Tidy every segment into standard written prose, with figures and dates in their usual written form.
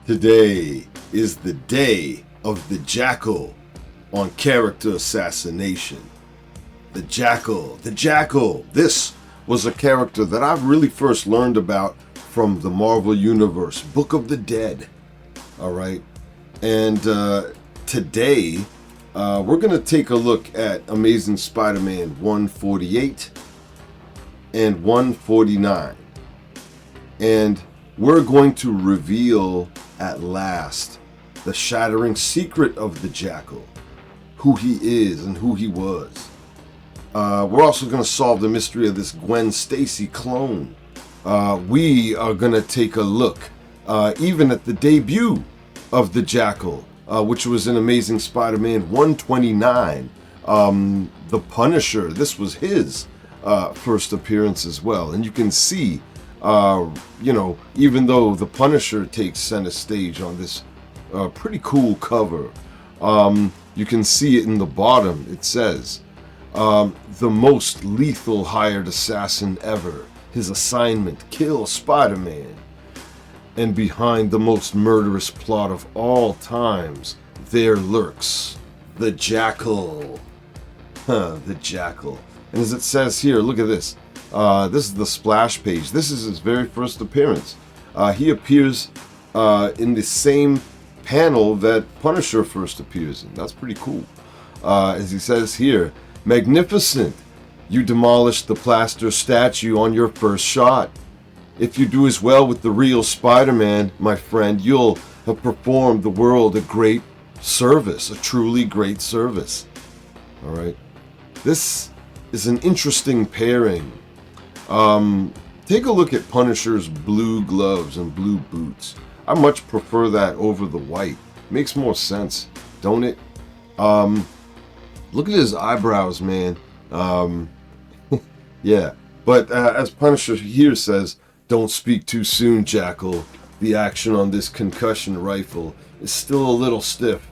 Today is the day of the Jackal on character assassination. The Jackal. This was a character that I really first learned about from the Marvel Universe, Book of the Dead. Alright? And today, we're going to take a look at Amazing Spider-Man 148 and 149. And we're going to reveal at last the shattering secret of the Jackal, who he is and who he was. We're also going to solve the mystery of this Gwen Stacy clone. We are going to take a look even at the debut of the Jackal, which was in Amazing Spider-Man 129. The Punisher, this was his first appearance as well. And you can see, even though the Punisher takes center stage on this pretty cool cover, you can see it in the bottom. It says, the most lethal hired assassin ever. His assignment, kill Spider-Man. And behind the most murderous plot of all times, there lurks the Jackal. The Jackal. And as it says here, look at this. This is the splash page. This is his very first appearance. He appears in the same panel that Punisher first appears in. That's pretty cool. As he says here, magnificent. You demolished the plaster statue on your first shot. If you do as well with the real Spider-Man, my friend, you'll have performed the world a great service, a truly great service. All right. This is an interesting pairing. Take a look at Punisher's blue gloves and blue boots. I much prefer that over the white. Makes more sense, don't it? Look at his eyebrows, man. Yeah. But as Punisher here says, don't speak too soon, Jackal. The action on this concussion rifle is still a little stiff.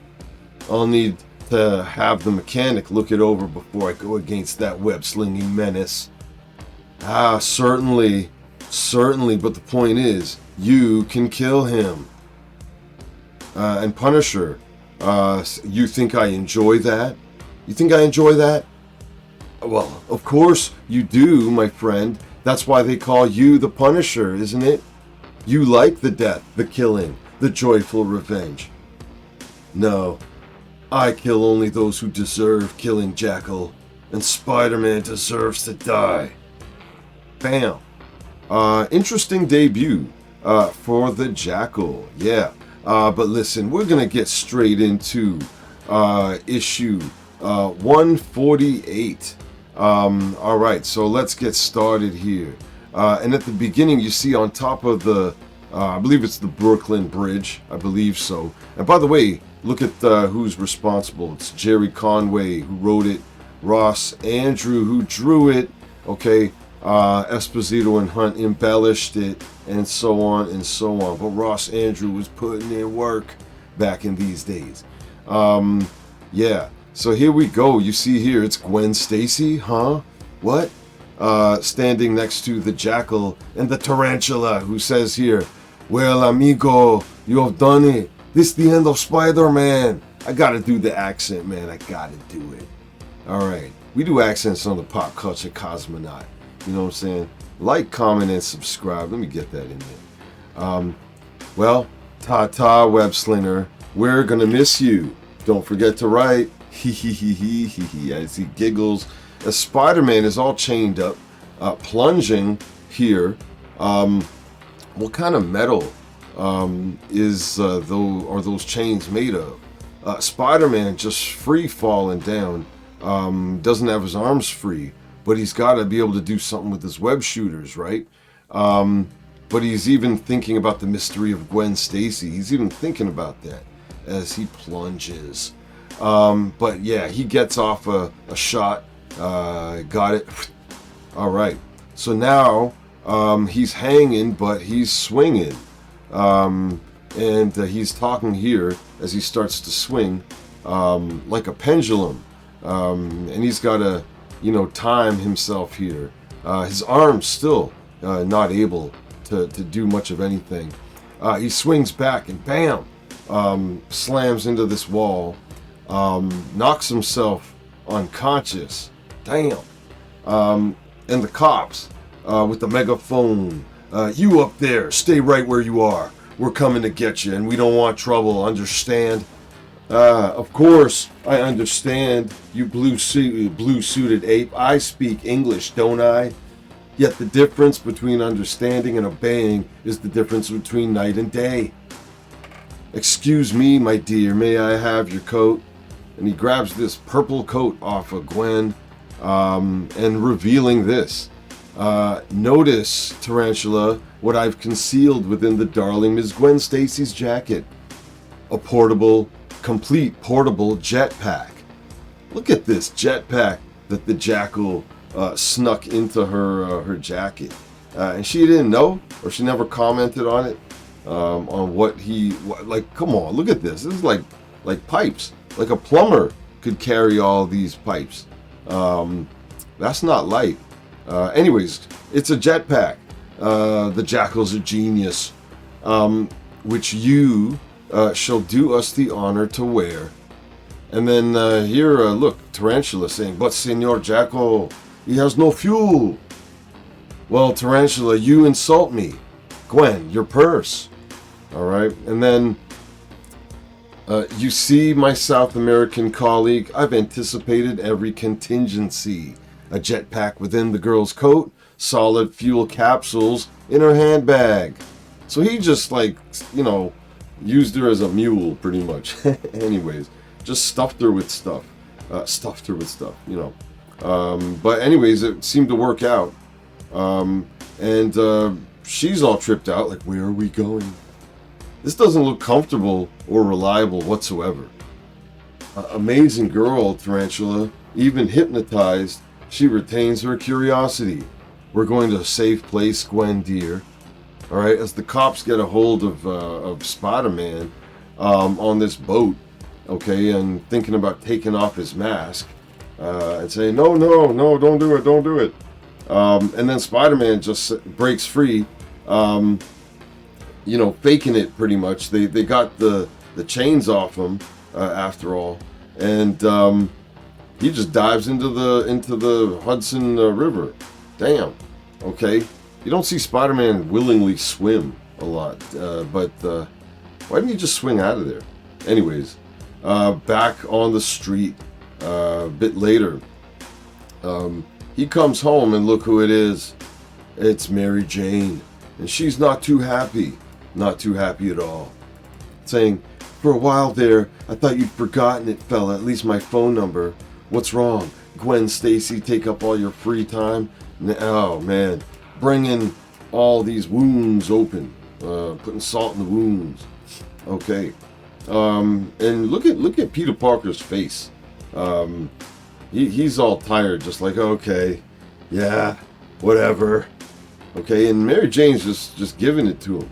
I'll need to have the mechanic look it over before I go against that web-slinging menace. Certainly, but the point is, you can kill him. And Punisher, you think I enjoy that? You think I enjoy that? Well, of course you do, my friend. That's why they call you the Punisher, isn't it? You like the death, the killing, the joyful revenge. No, I kill only those who deserve killing, Jackal, and Spider-Man deserves to die. Bam. Interesting debut for the Jackal, yeah. But listen, we're gonna get straight into issue 148. All right, so let's get started here. And at the beginning, you see on top of the, I believe it's the Brooklyn Bridge. I believe so. And by the way, look at who's responsible. It's Jerry Conway who wrote it, Ross Andrew who drew it. Okay, Esposito and Hunt embellished it, and so on and so on. But Ross Andrew was putting in work back in these days. Yeah. So here we go. You see here, it's Gwen Stacy, huh? What? Standing next to the Jackal and the Tarantula, who says here, well, amigo, you have done it. This is the end of Spider-Man. I gotta do the accent, man. I gotta do it. All right. We do accents on the Pop Culture Cosmonaut. You know what I'm saying? Like, comment, and subscribe. Let me get that in there. Well, ta-ta, web slinger. We're gonna miss you. Don't forget to write. As he giggles, as Spider-Man is all chained up, plunging here. What kind of metal are those chains made of? Spider-Man just free falling down. Doesn't have his arms free, but he's got to be able to do something with his web shooters, right? But he's even thinking about the mystery of Gwen Stacy. He's even thinking about that as he plunges. But yeah, he gets off a shot. Got it. All right. So now he's hanging, but he's swinging. And he's talking here as he starts to swing like a pendulum. And he's got to, time himself here. His arm's still not able to do much of anything. He swings back and bam, slams into this wall, knocks himself unconscious. Damn. And the cops with the megaphone. You up there, stay right where you are. We're coming to get you and we don't want trouble, understand? Of course, I understand, you blue-suited ape. I speak English, don't I? Yet the difference between understanding and obeying is the difference between night and day. Excuse me, my dear, may I have your coat? And he grabs this purple coat off of Gwen, and revealing this. Notice, Tarantula, what I've concealed within the darling Miss Gwen Stacy's jacket. A complete portable jetpack. Look at this jetpack that the Jackal snuck into her jacket, and she didn't know, or she never commented on it, on what like. Come on, look at this. This is like pipes. Like a plumber could carry all these pipes. That's not light. Anyways, it's a jetpack. The Jackal's a genius, which you shall do us the honor to wear. And then here, look, Tarantula saying, but Senor Jackal, he has no fuel. Well, Tarantula, you insult me. Gwen, your purse. All right. And then you see, my South American colleague, I've anticipated every contingency. A jetpack within the girl's coat, solid fuel capsules in her handbag. So he just used her as a mule pretty much. Anyways, just stuffed her with stuff. But anyways, it seemed to work out. And she's all tripped out, like, where are we going? This doesn't look comfortable or reliable whatsoever. Amazing girl, Tarantula. Even hypnotized, she retains her curiosity. We're going to a safe place, Gwen dear. All right, as the cops get a hold of Spider-Man on this boat, okay, and thinking about taking off his mask, and saying, no, don't do it. And then Spider-Man just breaks free, faking it pretty much. They got the chains off him after all, and he just dives into the Hudson River. Damn. Okay. You don't see Spider-Man willingly swim a lot, but why didn't he just swing out of there? Anyways, back on the street a bit later, he comes home and look who it is. It's Mary Jane, and she's not too happy at all. Saying, for a while there, I thought you'd forgotten it, fella, at least my phone number. What's wrong? Gwen Stacy take up all your free time? Oh man, bringing all these wounds open, putting salt in the wounds. Okay, and look at Peter Parker's face. He's all tired, just like, okay, yeah, whatever. Okay, and Mary Jane's just giving it to him.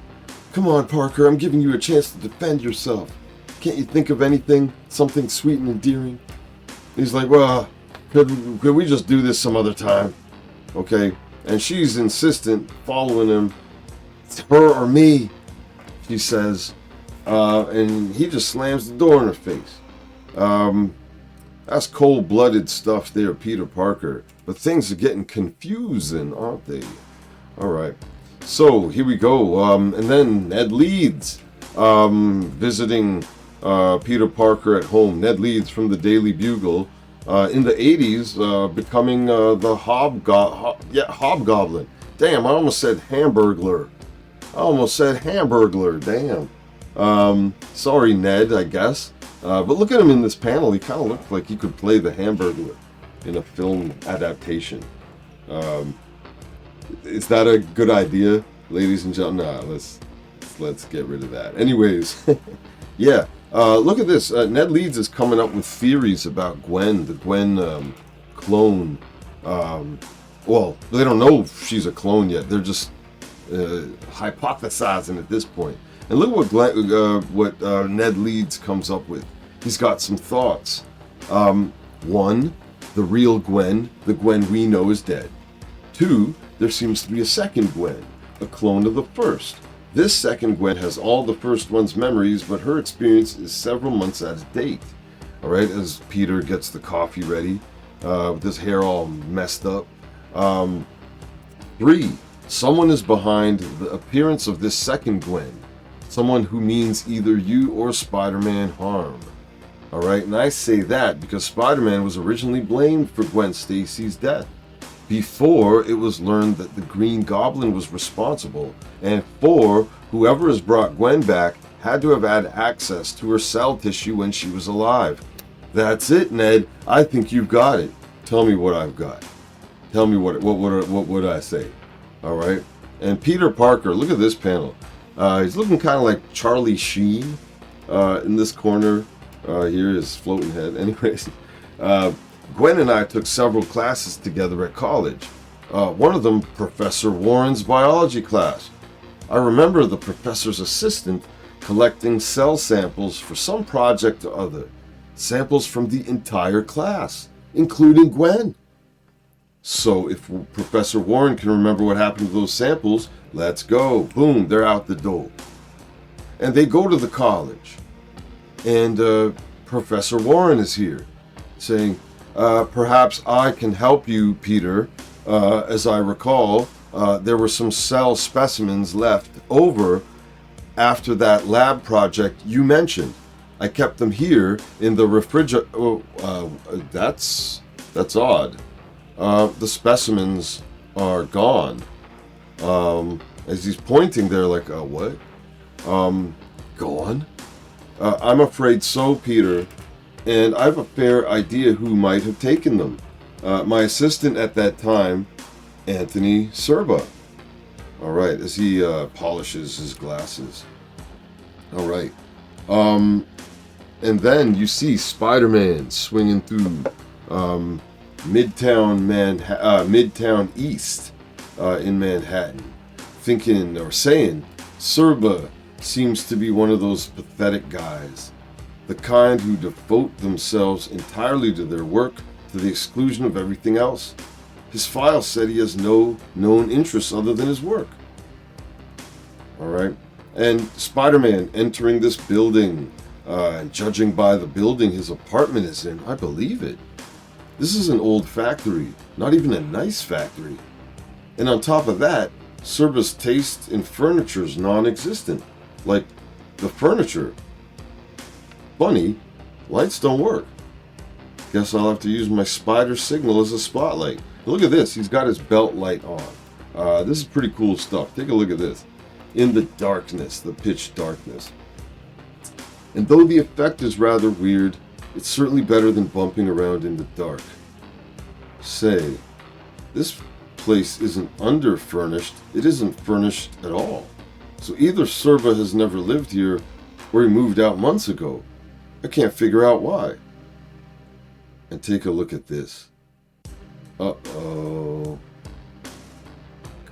Come on, Parker, I'm giving you a chance to defend yourself. Can't you think of anything, something sweet and endearing? He's like, well, could we just do this some other time? Okay, and she's insistent, following him. It's her or me, she says, and he just slams the door in her face. That's cold-blooded stuff there, Peter Parker. But things are getting confusing, aren't they? All right, so here we go. And then Ned Leeds visiting Peter Parker at home. Ned Leeds from the Daily Bugle. In the 80s, becoming the Hobgoblin. Damn, I almost said Hamburglar. Damn. Sorry, Ned, I guess. But look at him in this panel. He kind of looks like he could play the Hamburglar in a film adaptation. Is that a good idea, ladies and gentlemen? Nah, let's get rid of that. Anyways, yeah. Look at this. Ned Leeds is coming up with theories about Gwen, the Gwen clone. Well, they don't know if she's a clone yet. They're just hypothesizing at this point. And look what Ned Leeds comes up with. He's got some thoughts. One, the real Gwen, the Gwen we know, is dead. Two, there seems to be a second Gwen, a clone of the first. This second Gwen has all the first one's memories, but her experience is several months out of date. Alright, as Peter gets the coffee ready, with his hair all messed up. 3. Someone is behind the appearance of this second Gwen. Someone who means either you or Spider-Man harm. Alright, and I say that because Spider-Man was originally blamed for Gwen Stacy's death, before it was learned that the Green Goblin was responsible, and 4. Whoever has brought Gwen back had to have had access to her cell tissue when she was alive. That's it, Ned. I think you've got it. Tell me what I've got. Tell me what would I say? Alright, and Peter Parker, look at this panel. He's looking kind of like Charlie Sheen in this corner. Here, his floating head. Anyways, Gwen and I took several classes together at college. One of them, Professor Warren's biology class. I remember the professor's assistant collecting cell samples for some project or other. Samples from the entire class, including Gwen. So if Professor Warren can remember what happened to those samples, let's go. Boom, they're out the door. And they go to the college. And Professor Warren is here, saying, perhaps I can help you, Peter. As I recall, there were some cell specimens left over after that lab project you mentioned. I kept them here in the refrigerator. Oh, that's odd. The specimens are gone. As he's pointing there, like, what? Gone? I'm afraid so, Peter. And I have a fair idea who might have taken them. My assistant at that time, Anthony Serba. All right, as he polishes his glasses. All right. And then you see Spider-Man swinging through Midtown East in Manhattan, thinking or saying, Serba seems to be one of those pathetic guys, the kind who devote themselves entirely to their work to the exclusion of everything else. His file said he has no known interests other than his work. Alright, and Spider-Man entering this building, and judging by the building his apartment is in, I believe it. This is an old factory, not even a nice factory. And on top of that, Serba's taste in furniture is non-existent. Like, the furniture. Funny, lights don't work. Guess I'll have to use my spider signal as a spotlight. Look at this, he's got his belt light on. This is pretty cool stuff. Take a look at this. In the darkness, the pitch darkness. And though the effect is rather weird, it's certainly better than bumping around in the dark. Say, this place isn't under-furnished, it isn't furnished at all. So either Serba has never lived here, or he moved out months ago. I can't figure out why. And take a look at this. Uh-oh.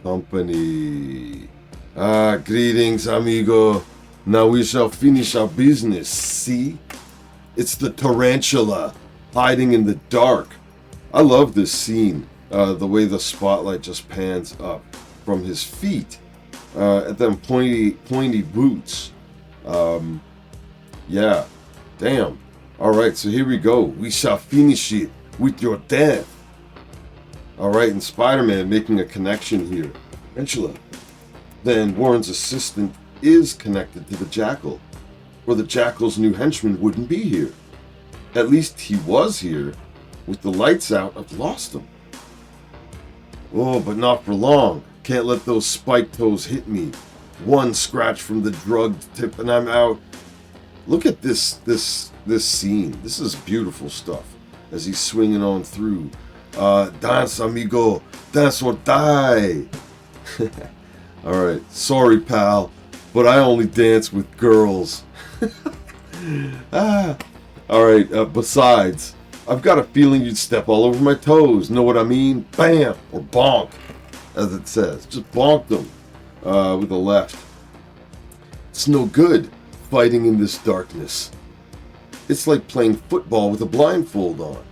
Company. Greetings, amigo. Now we shall finish our business, see? It's the Tarantula, hiding in the dark. I love this scene, the way the spotlight just pans up from his feet, at them pointy boots. Yeah, damn. Alright, so here we go. We shall finish it with your death. Alright, and Spider-Man making a connection here. Tarantula. Then Warren's assistant is connected to the Jackal, or the Jackal's new henchman wouldn't be here. At least he was here. With the lights out, I've lost him. Oh, but not for long. Can't let those spike toes hit me. One scratch from the drugged tip and I'm out. Look at this scene. This is beautiful stuff. As he's swinging on through. Dance, amigo. Dance or die. Alright, sorry, pal. But I only dance with girls. Alright, besides, I've got a feeling you'd step all over my toes. Know what I mean? Bam! Or bonk, as it says. Just bonk them with the left. It's no good fighting in this darkness. It's like playing football with a blindfold on.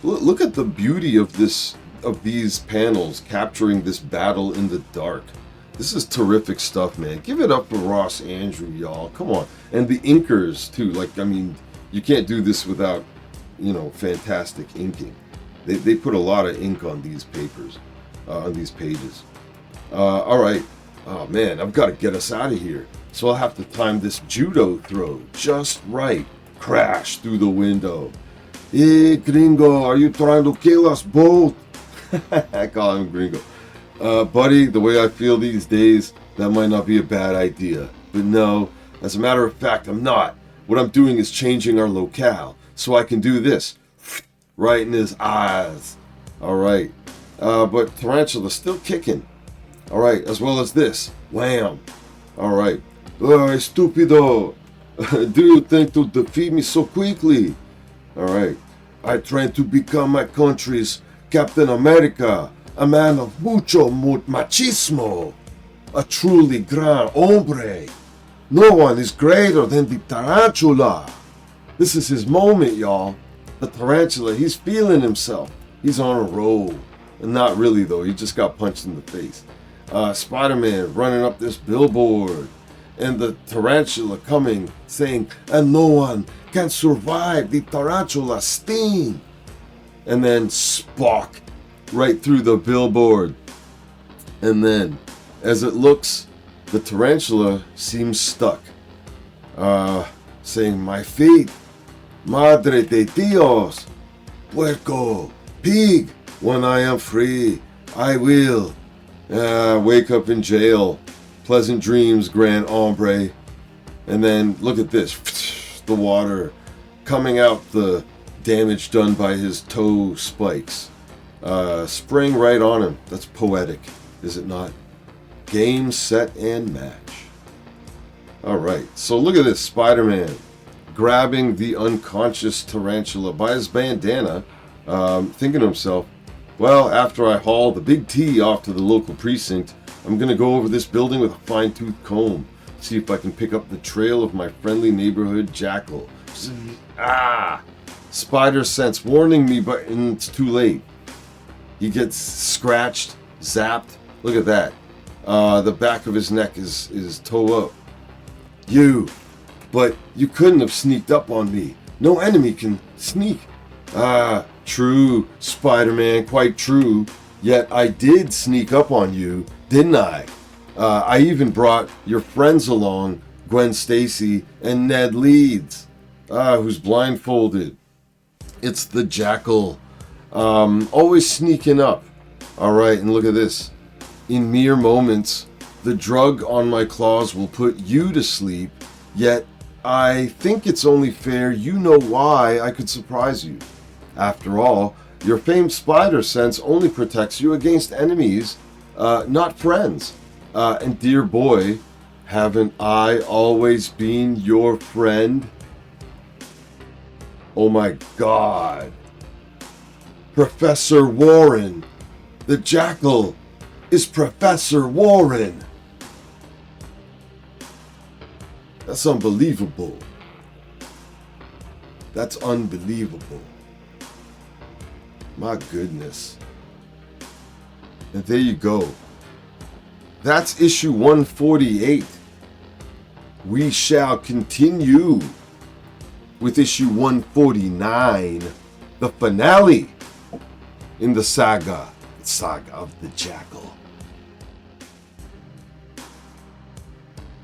Look at the beauty of these panels capturing this battle in the dark. This is terrific stuff, man. Give it up for Ross Andrew, y'all. Come on. And the inkers, too. Like, I mean, you can't do this without, fantastic inking. They put a lot of ink on these papers, on these pages. All right. Oh, man, I've got to get us out of here. So I'll have to time this judo throw just right. Crash through the window. Hey, gringo, are you trying to kill us both? I call him gringo. Buddy, the way I feel these days, that might not be a bad idea. But no, as a matter of fact, I'm not. What I'm doing is changing our locale, so I can do this. Right in his eyes. Alright. But Tarantula's still kicking. Alright, as well as this. Wham. Alright. Stupido. Do you think to defeat me so quickly? Alright. I trained to become my country's Captain America. A man of mucho machismo. A truly gran hombre. No one is greater than the Tarantula. This is his moment, y'all. The Tarantula, he's feeling himself. He's on a roll. And not really, though. He just got punched in the face. Spider-Man running up this billboard. And the Tarantula coming, saying, and no one can survive the Tarantula sting. And then Spock right through the billboard. And then, as it looks, the Tarantula seems stuck. Saying, my feet, madre de Dios, puerco, pig, when I am free, I will. Wake up in jail. Pleasant dreams, grand hombre. And then, look at this. The water coming out the damage done by his toe spikes. Spraying right on him. That's poetic, is it not? Game, set, and match. Alright, so look at this. Spider-Man grabbing the unconscious Tarantula by his bandana, thinking to himself, well, after I haul the big T off to the local precinct, I'm going to go over this building with a fine-tooth comb, see if I can pick up the trail of my friendly neighborhood Jackal. Spider sense warning me, but it's too late. He gets scratched, zapped. Look at that. The back of his neck is toe up. But you couldn't have sneaked up on me. No enemy can sneak. True, Spider-Man, quite true. Yet I did sneak up on you, didn't I? I even brought your friends along, Gwen Stacy and Ned Leeds, who's blindfolded. It's the Jackal. Always sneaking up. Alright, and look at this. In mere moments, the drug on my claws will put you to sleep, yet I think it's only fair you know why I could surprise you. After all, your famed spider sense only protects you against enemies, not friends. And dear boy, haven't I always been your friend? Oh my God. Professor Warren. The Jackal is Professor Warren. That's unbelievable. That's unbelievable. My goodness. And there you go. That's issue 148. We shall continue with issue 149, the finale in the saga of the Jackal.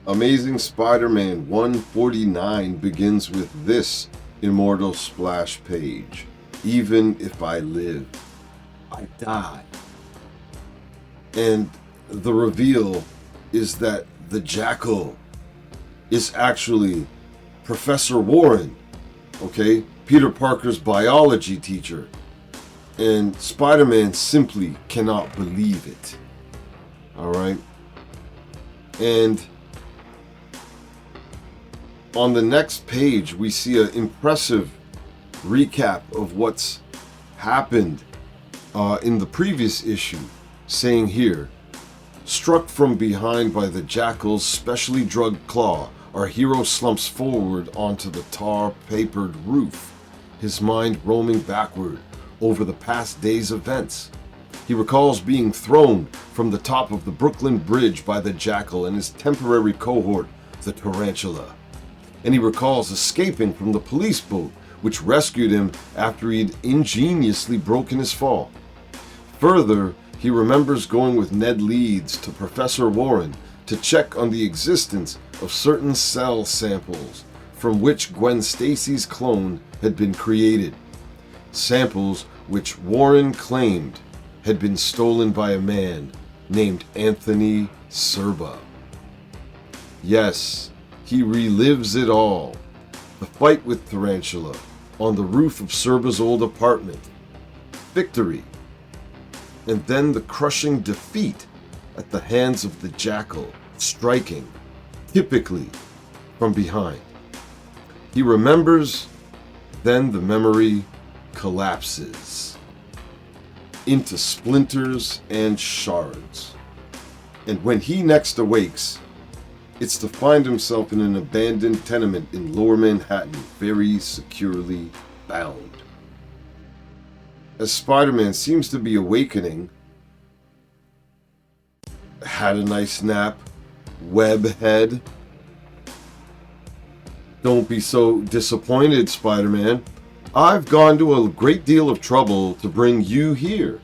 Amazing Spider-Man 149 begins with this immortal splash page. Even if I live, I die. And the reveal is that the Jackal is actually Professor Warren, okay? Peter Parker's biology teacher. And Spider-Man simply cannot believe it. Alright? And on the next page, we see an impressive recap of what's happened in the previous issue, saying here, struck from behind by the Jackal's specially drugged claw, our hero slumps forward onto the tar-papered roof, his mind roaming backward over the past day's events. He recalls being thrown from the top of the Brooklyn Bridge by the Jackal and his temporary cohort, the Tarantula. And he recalls escaping from the police boat, which rescued him after he'd ingeniously broken his fall. Further, he remembers going with Ned Leeds to Professor Warren to check on the existence of certain cell samples from which Gwen Stacy's clone had been created. Samples which Warren claimed had been stolen by a man named Anthony Serba. Yes, he relives it all. The fight with Tarantula on the roof of Serba's old apartment. Victory. And then the crushing defeat at the hands of the Jackal, striking, typically from behind. He remembers, then the memory collapses into splinters and shards. And when he next awakes, it's to find himself in an abandoned tenement in Lower Manhattan, very securely bound. As Spider-Man seems to be awakening, had a nice nap, web head. Don't be so disappointed, Spider-Man. I've gone to a great deal of trouble to bring you here.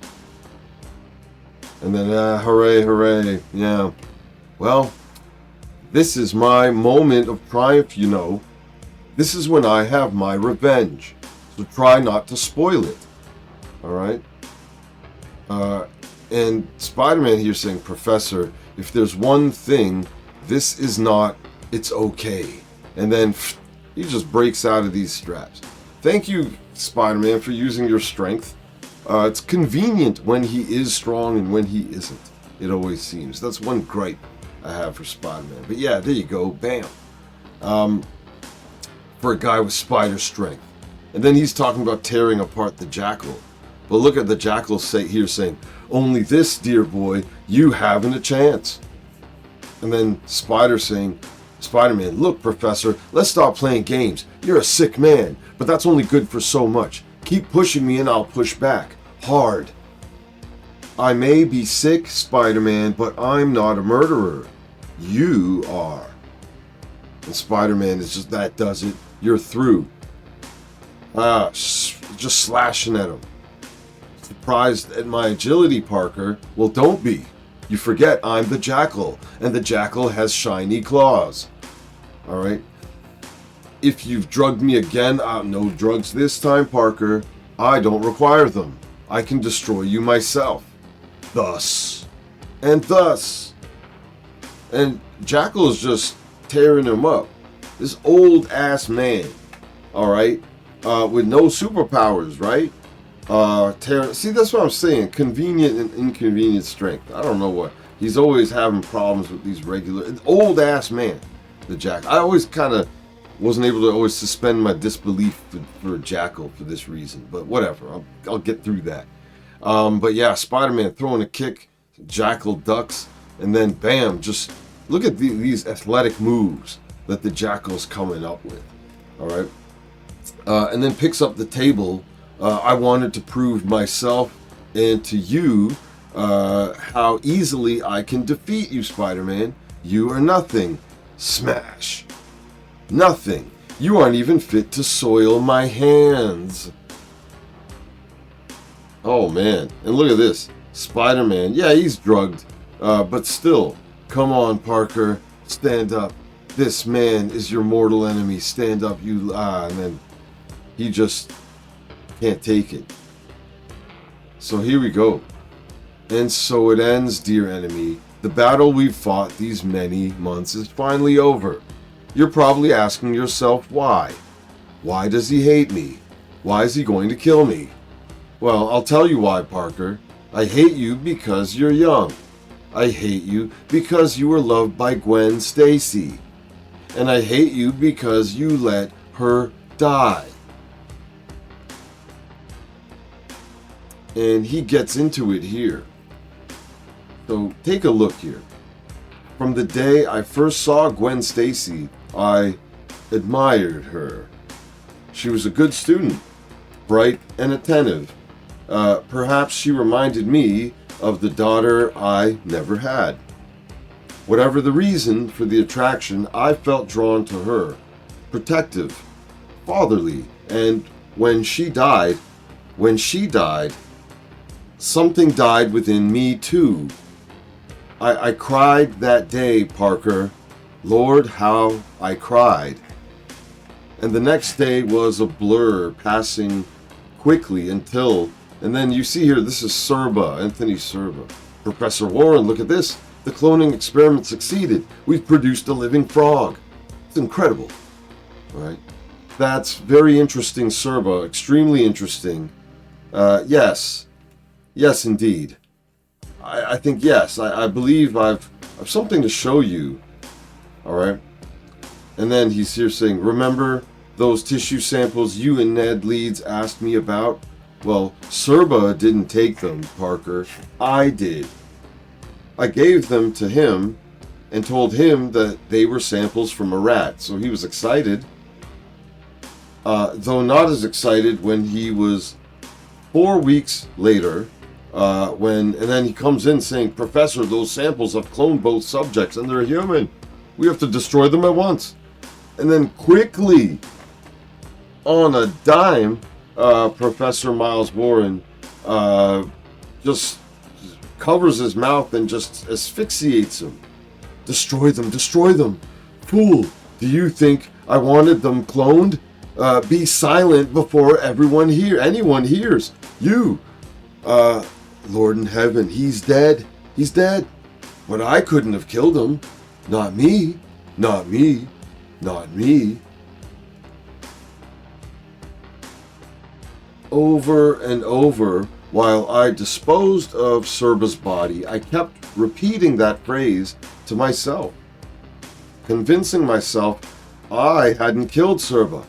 And then, hooray, hooray, yeah. Well, this is my moment of triumph, you know. This is when I have my revenge. So try not to spoil it. Alright? And Spider-Man here saying, Professor, if there's one thing, this is not, it's okay. And then he just breaks out of these straps. Thank you, Spider-Man, for using your strength. It's convenient when he is strong and when he isn't. It always seems. That's one gripe I have for Spider-Man. But yeah, there you go. Bam. For a guy with spider strength. And then he's talking about tearing apart the Jackal. But look at the Jackal here saying, only this, dear boy, you haven't a chance. And then Spider saying, Spider-Man, look, Professor, let's stop playing games. You're a sick man, but that's only good for so much. Keep pushing me and I'll push back. Hard. I may be sick, Spider-Man, but I'm not a murderer. You are. And Spider-Man is just, that does it. You're through. Just slashing at him. Surprised at my agility, Parker? Well, don't be. You forget I'm the Jackal, and the Jackal has shiny claws. Alright? If you've drugged me again, no drugs this time, Parker. I don't require them. I can destroy you myself. Thus. And thus. And Jackal is just tearing him up. This old-ass man. Alright? With no superpowers, right? See, that's what I'm saying. Convenient and inconvenient strength. I don't know what. He's always having problems with these regular... Old ass man, the Jackal. I always kind of wasn't able to always suspend my disbelief for Jackal for this reason. But whatever. I'll get through that. But yeah, Spider-Man throwing a kick. Jackal ducks. And then bam, just look at these athletic moves that the Jackal's coming up with. Alright? And then picks up the table. I wanted to prove myself and to you how easily I can defeat you, Spider-Man. You are nothing. Smash. Nothing. You aren't even fit to soil my hands. Oh, man. And look at this. Spider-Man. Yeah, he's drugged. But still. Come on, Parker. Stand up. This man is your mortal enemy. Stand up, you... and then he just... can't take it. So here we go. And so it ends, dear enemy. The battle we've fought these many months is finally over. You're probably asking yourself why. Why does he hate me? Why is he going to kill me? Well, I'll tell you why, Parker. I hate you because you're young. I hate you because you were loved by Gwen Stacy. And I hate you because you let her die. And he gets into it here. So take a look here. From the day I first saw Gwen Stacy, I admired her. She was a good student, bright and attentive. Perhaps she reminded me of the daughter I never had. Whatever the reason for the attraction, I felt drawn to her, protective, fatherly, and when she died, something died within me too. I cried that day, Parker. Lord, how I cried. And the next day was a blur, passing quickly until, and then you see here, this is Serba, Anthony Serba. Professor Warren, look at this. The cloning experiment succeeded. We've produced a living frog. It's incredible, right? That's very interesting, Serba. Extremely interesting. Yes, indeed. I think yes. I believe I've something to show you. All right. And then he's here saying, remember those tissue samples you and Ned Leeds asked me about? Well, Serba didn't take them, Parker. I did. I gave them to him and told him that they were samples from a rat, so he was excited. Though not as excited when he was 4 weeks later, and then he comes in saying, Professor, those samples have cloned both subjects and they're human. We have to destroy them at once. And then quickly, on a dime, Professor Miles Warren just covers his mouth and just asphyxiates him. Destroy them. Fool, do you think I wanted them cloned? Be silent before anyone hears. You, Lord in heaven, he's dead. But I couldn't have killed him. Not me. Over and over, while I disposed of Serba's body, I kept repeating that phrase to myself, convincing myself I hadn't killed Serba.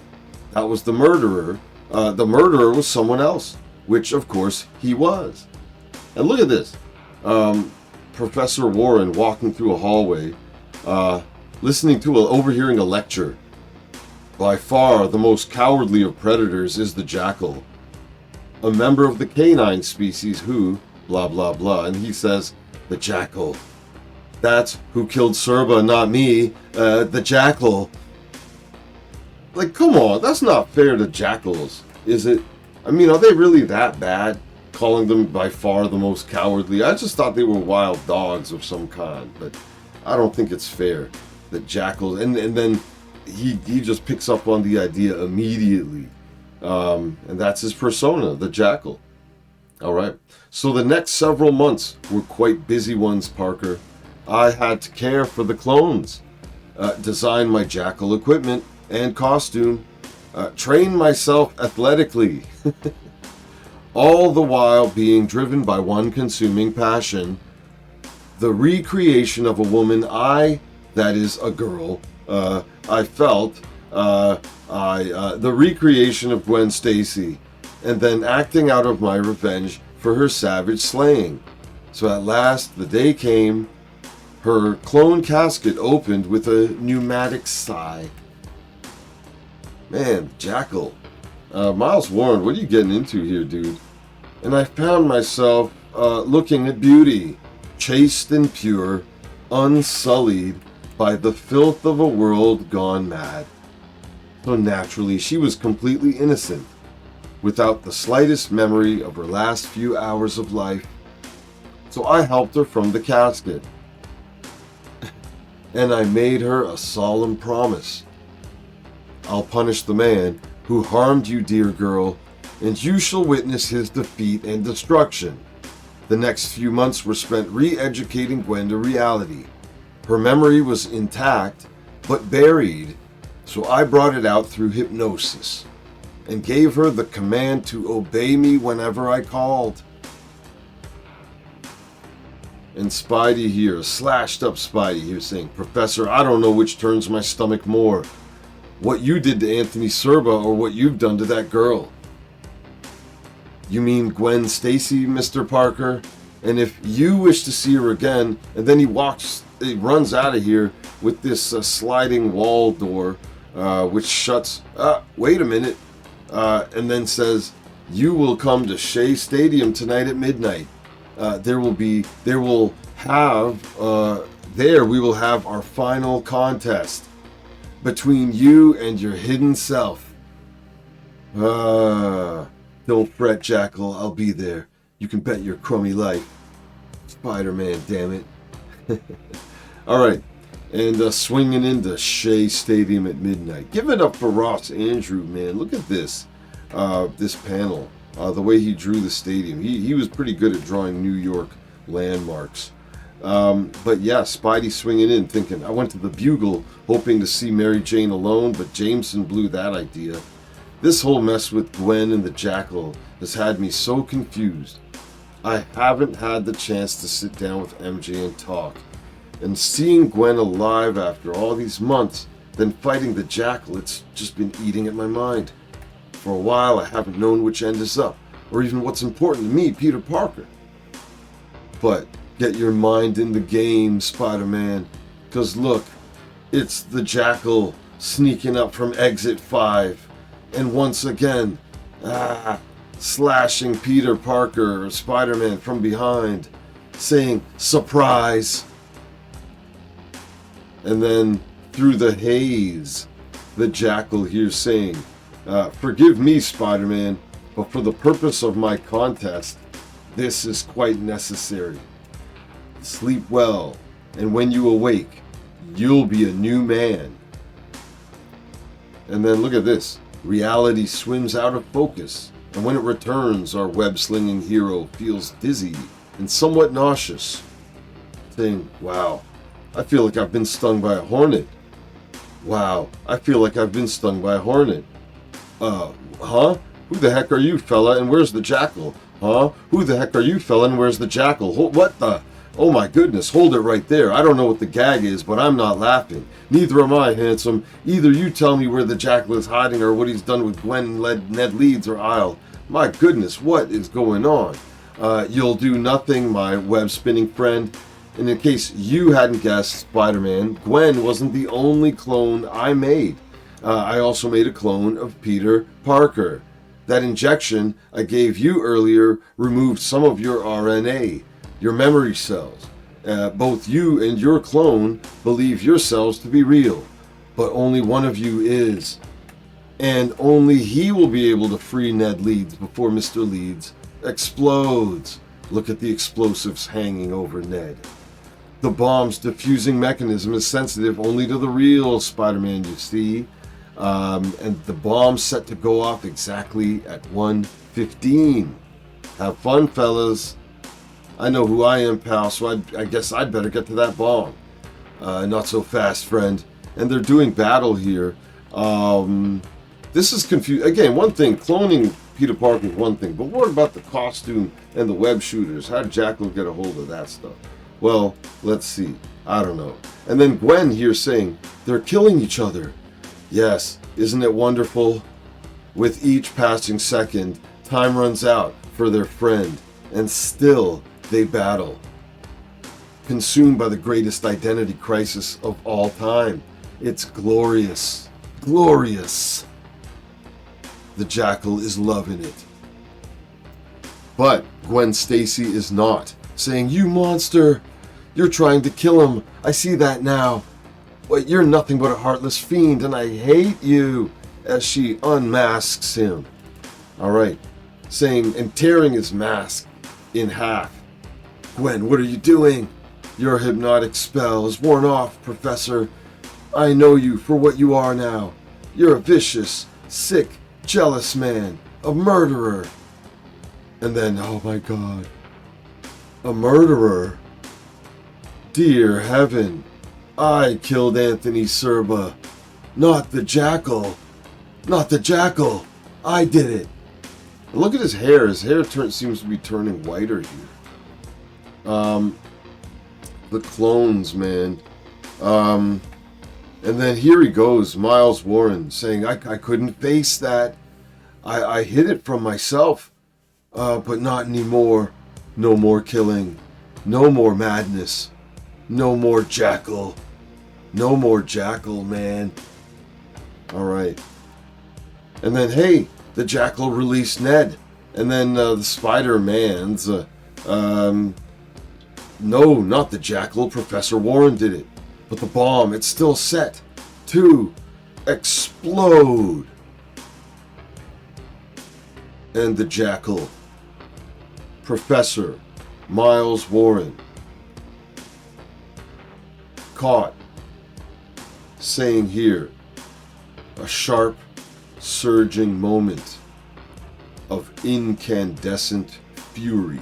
That was the murderer. The murderer was someone else, which of course he was. And look at this. Professor Warren walking through a hallway, overhearing a lecture. By far the most cowardly of predators is the jackal, a member of the canine species who, blah, blah, blah. And he says, the jackal. That's who killed Serba, not me. The jackal. Like, come on, that's not fair to jackals, is it? I mean, are they really that bad, calling them by far the most cowardly? I just thought they were wild dogs of some kind, but I don't think it's fair that jackals, and then he just picks up on the idea immediately, and that's his persona, the jackal. All right, so the next several months were quite busy ones, Parker. I had to care for the clones, design my jackal equipment and costume, train myself athletically, all the while being driven by one consuming passion, the recreation of a woman that is a girl, I felt, the recreation of Gwen Stacy, and then acting out of my revenge for her savage slaying. So at last the day came, her clone casket opened with a pneumatic sigh. Man, Jackal. Miles Warren, what are you getting into here, dude? And I found myself looking at beauty, chaste and pure, unsullied by the filth of a world gone mad. So naturally, she was completely innocent, without the slightest memory of her last few hours of life. So I helped her from the casket, and I made her a solemn promise. I'll punish the man who harmed you, dear girl, and you shall witness his defeat and destruction. The next few months were spent re-educating Gwen to reality. Her memory was intact, but buried, so I brought it out through hypnosis, and gave her the command to obey me whenever I called. And Spidey here, slashed up Spidey here, saying, Professor, I don't know which turns my stomach more. What you did to Anthony Serba or what you've done to that girl. You mean Gwen Stacy, Mr. Parker? And if you wish to see her again, and then he runs out of here with this sliding wall door, which shuts, wait a minute, and then says, you will come to Shea Stadium tonight at midnight. We will have our final contest between you and your hidden self. Don't fret, Jackal, I'll be there. You can bet your crummy life. Spider-Man, damn it. Alright, and swinging into Shea Stadium at midnight. Give it up for Ross Andrew, man. Look at this. This panel. The way he drew the stadium. He was pretty good at drawing New York landmarks. But yeah, Spidey swinging in thinking, I went to the Bugle hoping to see Mary Jane alone, but Jameson blew that idea. This whole mess with Gwen and the Jackal has had me so confused. I haven't had the chance to sit down with MJ and talk. And seeing Gwen alive after all these months, then fighting the Jackal, it's just been eating at my mind. For a while, I haven't known which end is up, or even what's important to me, Peter Parker. But get your mind in the game, Spider-Man, because look, it's the Jackal sneaking up from exit 5, and once again, slashing Peter Parker or Spider-Man from behind, saying, surprise! And then, through the haze, the Jackal hears saying, forgive me, Spider-Man, but for the purpose of my contest, this is quite necessary. Sleep well, and when you awake, you'll be a new man. And then look at this. Reality swims out of focus, and when it returns, our web-slinging hero feels dizzy and somewhat nauseous, saying, wow, I feel like I've been stung by a hornet. Wow, I feel like I've been stung by a hornet. Huh? Who the heck are you, fella, and where's the Jackal? Huh? Who the heck are you, fella, and where's the Jackal? What the? Oh my goodness, hold it right there. I don't know what the gag is, but I'm not laughing. Neither am I, handsome. Either you tell me where the Jackal is hiding or what he's done with Gwen and Ned Leeds, or I'll... My goodness, what is going on? You'll do nothing, my web-spinning friend. And in case you hadn't guessed, Spider-Man, Gwen wasn't the only clone I made. I also made a clone of Peter Parker. That injection I gave you earlier removed some of your RNA, your memory cells. Both you and your clone believe your cells to be real, but only one of you is. And only he will be able to free Ned Leeds before Mr. Leeds explodes. Look at the explosives hanging over Ned. The bomb's diffusing mechanism is sensitive only to the real Spider-Man, you see. And the bomb's set to go off exactly at 1:15. Have fun, fellas. I know who I am, pal, so I guess I'd better get to that bomb. Not so fast, friend. And they're doing battle here. This is confusing. Again, one thing, cloning Peter Parker is one thing, but what about the costume and the web shooters? How did Jackal get a hold of that stuff? Well, let's see. I don't know. And then Gwen here saying, they're killing each other. Yes, isn't it wonderful? With each passing second, time runs out for their friend, and still they battle. Consumed by the greatest identity crisis of all time. It's glorious. Glorious. The Jackal is loving it. But Gwen Stacy is not, saying, you monster! You're trying to kill him. I see that now. But you're nothing but a heartless fiend, and I hate you, as she unmasks him. Alright, saying, and tearing his mask in half. Gwen, what are you doing? Your hypnotic spell is worn off, Professor. I know you for what you are now. You're a vicious, sick, jealous man, a murderer. And then, oh my God, a murderer? Dear heaven, I killed Anthony Serba, not the Jackal. Not the Jackal. I did it. Look at his hair. His hair seems to be turning whiter here. The clones, man. And then here he goes, Miles Warren, saying, I couldn't face that. I hid it from myself. But not anymore. No more killing. No more madness. No more Jackal. No more Jackal, man. Alright. And then, hey, the Jackal released Ned. And then the Spider-Mans, no, not the Jackal, Professor Warren did it. But the bomb, it's still set to explode. And the Jackal, Professor Miles Warren, caught saying here a sharp, surging moment of incandescent fury,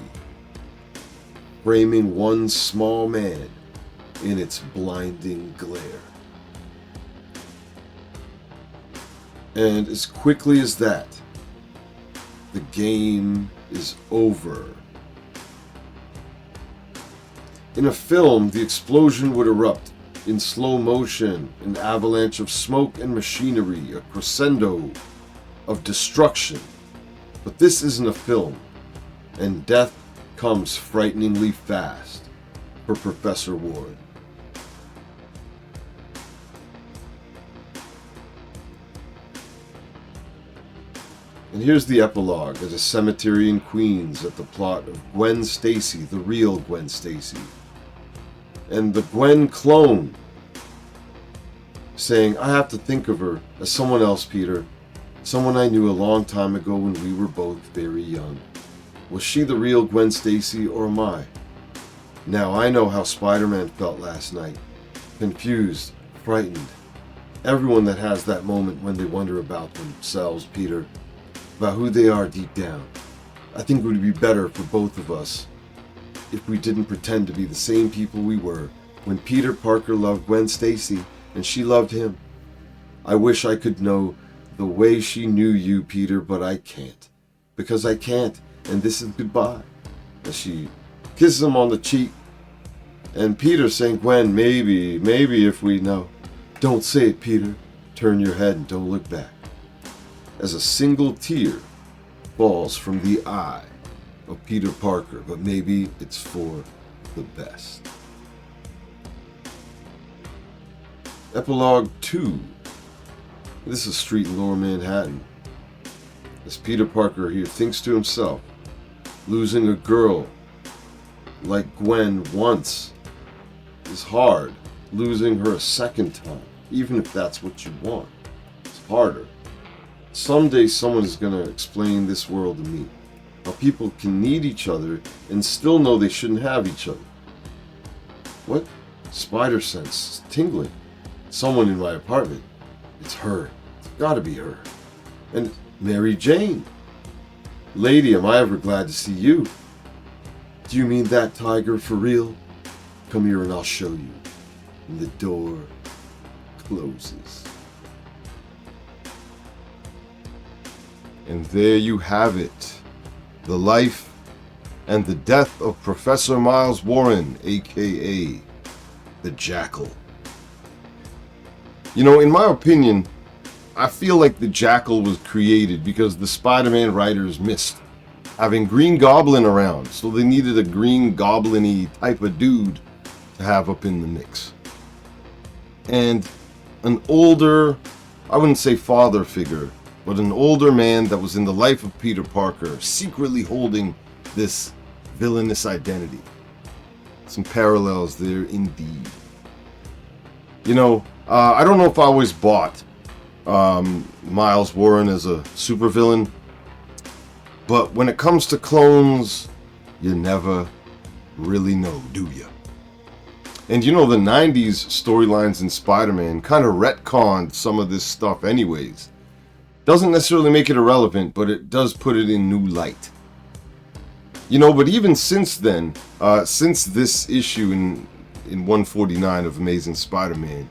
framing one small man in its blinding glare. And as quickly as that, the game is over. In a film, the explosion would erupt in slow motion, an avalanche of smoke and machinery, a crescendo of destruction. But this isn't a film, and death comes frighteningly fast for Professor Warren. And here's the epilogue at a cemetery in Queens at the plot of Gwen Stacy, the real Gwen Stacy, and the Gwen clone saying, I have to think of her as someone else, Peter. Someone I knew a long time ago when we were both very young. Was she the real Gwen Stacy or am I? Now I know how Spider-Man felt last night. Confused, frightened. Everyone that has that moment when they wonder about themselves, Peter. About who they are deep down. I think it would be better for both of us if we didn't pretend to be the same people we were when Peter Parker loved Gwen Stacy and she loved him. I wish I could know the way she knew you, Peter, but I can't. Because I can't, and this is goodbye. And she kisses him on the cheek, and Peter saying, Gwen, maybe if we know. Don't say it, Peter. Turn your head and don't look back. As a single tear falls from the eye of Peter Parker, but maybe it's for the best. Epilogue 2. This is street in Lower Manhattan. As Peter Parker here thinks to himself, losing a girl like Gwen once is hard. Losing her a second time, even if that's what you want, it's harder. Someday someone is going to explain this world to me. How people can need each other and still know they shouldn't have each other. What? Spider sense tingling. Someone in my apartment. It's her. It's gotta be her. And Mary Jane. Lady, am I ever glad to see you. Do you mean that, Tiger, for real? Come here and I'll show you. And the door closes. And there you have it. The life and the death of Professor Miles Warren, aka the Jackal. You know, in my opinion, I feel like the Jackal was created because the Spider-Man writers missed having Green Goblin around, so they needed a Green Goblin-y type of dude to have up in the mix. And an older, I wouldn't say father figure, but an older man that was in the life of Peter Parker, secretly holding this villainous identity. Some parallels there indeed. You know, I don't know if I always bought Miles Warren as a supervillain, but when it comes to clones, you never really know, do you? And you know, the 90s storylines in Spider-Man kind of retconned some of this stuff anyways. Doesn't necessarily make it irrelevant, but it does put it in new light. You know, but even since then, since this issue in 149 of Amazing Spider-Man,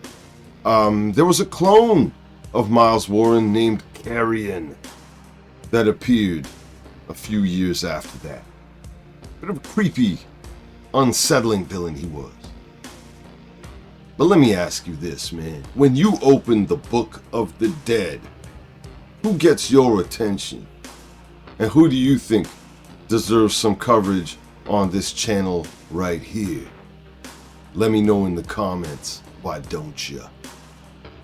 there was a clone of Miles Warren named Carrion that appeared a few years after that. Bit of a creepy, unsettling villain he was. But let me ask you this, man. When you open the Book of the Dead, who gets your attention? And who do you think deserves some coverage on this channel right here? Let me know in the comments, why don't you?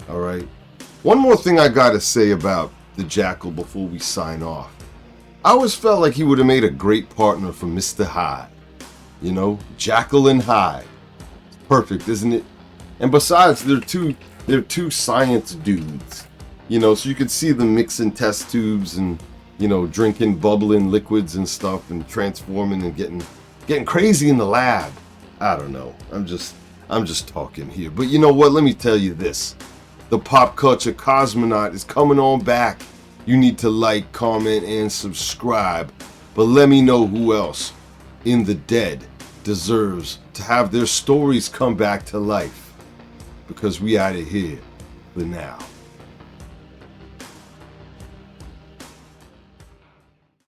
Alright? One more thing I gotta say about the Jackal before we sign off. I always felt like he would have made a great partner for Mr. Hyde. You know, Jackal and Hyde. It's perfect, isn't it? And besides, they're two science dudes. You know, so you could see them mixing test tubes and, you know, drinking bubbling liquids and stuff and transforming and getting crazy in the lab. I don't know. I'm just talking here. But you know what? Let me tell you this. The Pop Culture Cosmonaut is coming on back. You need to like, comment, and subscribe. But let me know who else in the dead deserves to have their stories come back to life. Because we out of here for now.